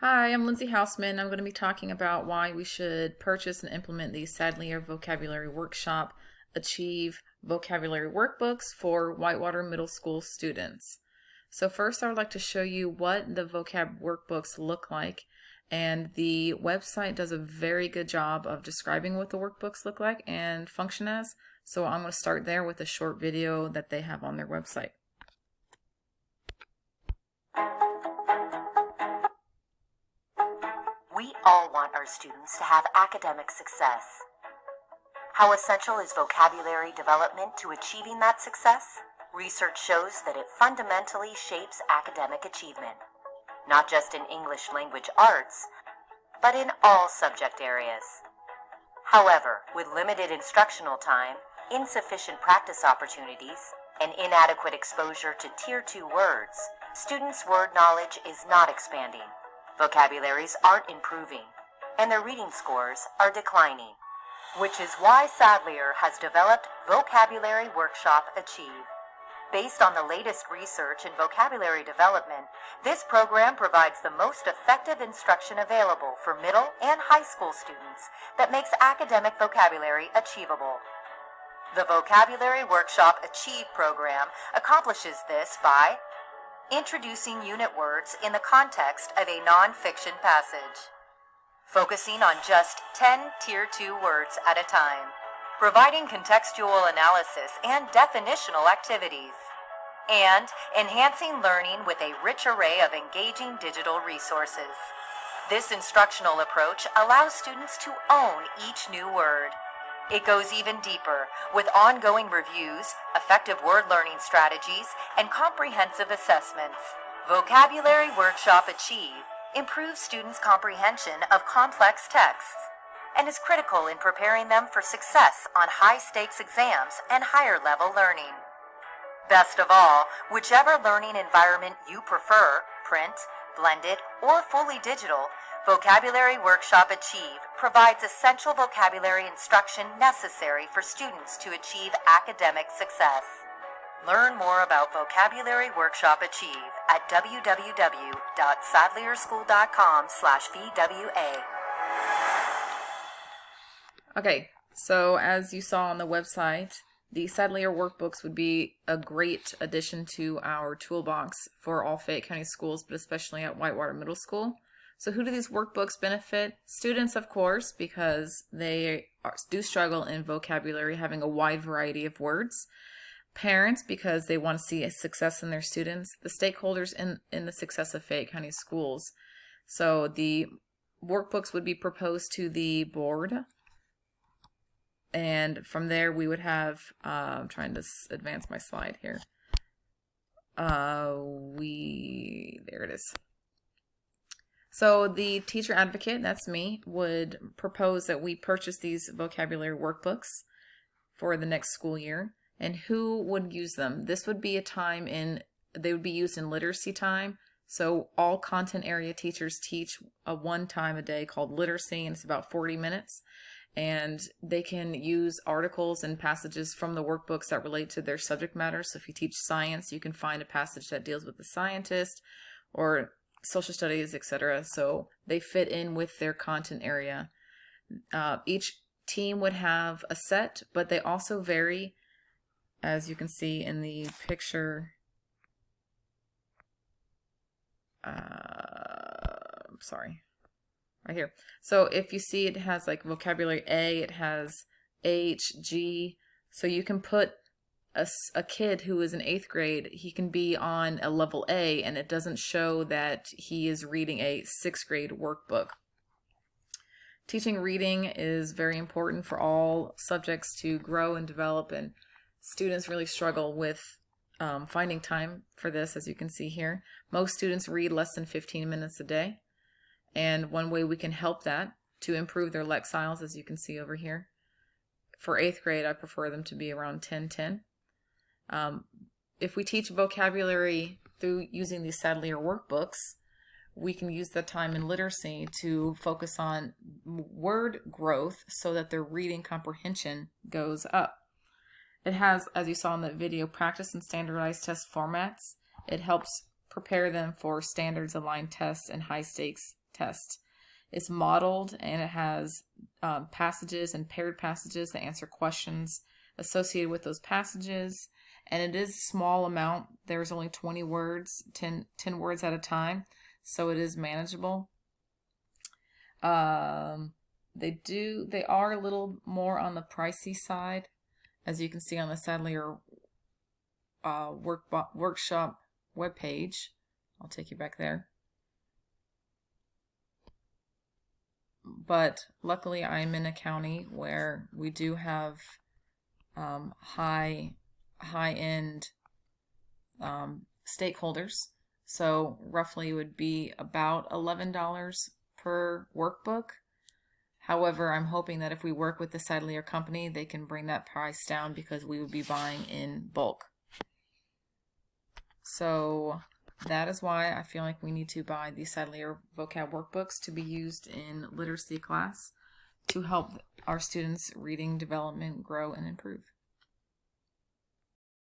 Hi, I'm Lindsay Hausman. I'm going to be talking about why we should purchase and implement the Sadlier Vocabulary Workshop Achieve Vocabulary Workbooks for Whitewater Middle School students. So first I would like to show you what the vocab workbooks look like, and the website does a very good job of describing what the workbooks look like and function as. So I'm going to start there with a short video that they have on their website. We all want our students to have academic success. How essential is vocabulary development to achieving that success? Research shows that it fundamentally shapes academic achievement, not just in English language arts, but in all subject areas. However, with limited instructional time, insufficient practice opportunities, and inadequate exposure to Tier 2 words, students' word knowledge is not expanding. Vocabularies aren't improving, and their reading scores are declining, which is why Sadlier has developed Vocabulary Workshop Achieve. Based on the latest research in vocabulary development, this program provides the most effective instruction available for middle and high school students that makes academic vocabulary achievable. The Vocabulary Workshop Achieve program accomplishes this by introducing unit words in the context of a non-fiction passage, focusing on just 10 Tier 2 words at a time, providing contextual analysis and definitional activities, and enhancing learning with a rich array of engaging digital resources. This instructional approach allows students to own each new word. It goes even deeper, with ongoing reviews, effective word learning strategies, and comprehensive assessments. Vocabulary Workshop Achieve improves students' comprehension of complex texts and is critical in preparing them for success on high-stakes exams and higher-level learning. Best of all, whichever learning environment you prefer, print, blended, or fully digital, Vocabulary Workshop Achieve provides essential vocabulary instruction necessary for students to achieve academic success. Learn more about Vocabulary Workshop Achieve at www.sadlerschool.com/VWA. Okay, so as you saw on the website, the Sadlier workbooks would be a great addition to our toolbox for all Fayette County schools, but especially at Whitewater Middle School. So who do these workbooks benefit? Students, of course, because they do struggle in vocabulary, having a wide variety of words. Parents, because they want to see a success in their students. The stakeholders in the success of Fayette County schools. So the workbooks would be proposed to the board. And from there we would have, I'm trying to advance my slide here. There it is. So the teacher advocate, that's me, would propose that we purchase these vocabulary workbooks for the next school year. And who would use them? This would be a time they would be used in literacy time. So all content area teachers teach one time a day called literacy, and it's about 40 minutes. And they can use articles and passages from the workbooks that relate to their subject matter. So if you teach science, you can find a passage that deals with the scientist, or social studies, etc. So they fit in with their content area. Each team would have a set, but they also vary, as you can see in the picture. Sorry, right here. So if you see, it has like vocabulary A, it has H, G. So you can put a kid who is in 8th grade, he can be on a level A, and it doesn't show that he is reading a 6th grade workbook. Teaching reading is very important for all subjects to grow and develop, and students really struggle with finding time for this, as you can see here. Most students read less than 15 minutes a day, and one way we can help that to improve their Lexiles, as you can see over here. For 8th grade, I prefer them to be around 10:10. If we teach vocabulary through using these Sadlier workbooks, we can use the time in literacy to focus on word growth so that their reading comprehension goes up. It has, as you saw in that video, practice and standardized test formats. It helps prepare them for standards aligned tests and high stakes test. It's modeled and it has passages and paired passages that answer questions associated with those passages. And it is a small amount. There's only 20 words, 10 words at a time. So it is manageable. They are a little more on the pricey side, as you can see on the Sadlier workshop webpage. I'll take you back there. But luckily I'm in a county where we do have high-end stakeholders. So roughly it would be about $11 per workbook. However, I'm hoping that if we work with the Sadlier company, they can bring that price down because we would be buying in bulk. So that is why I feel like we need to buy the Sadlier vocab workbooks to be used in literacy class to help our students' reading development grow and improve.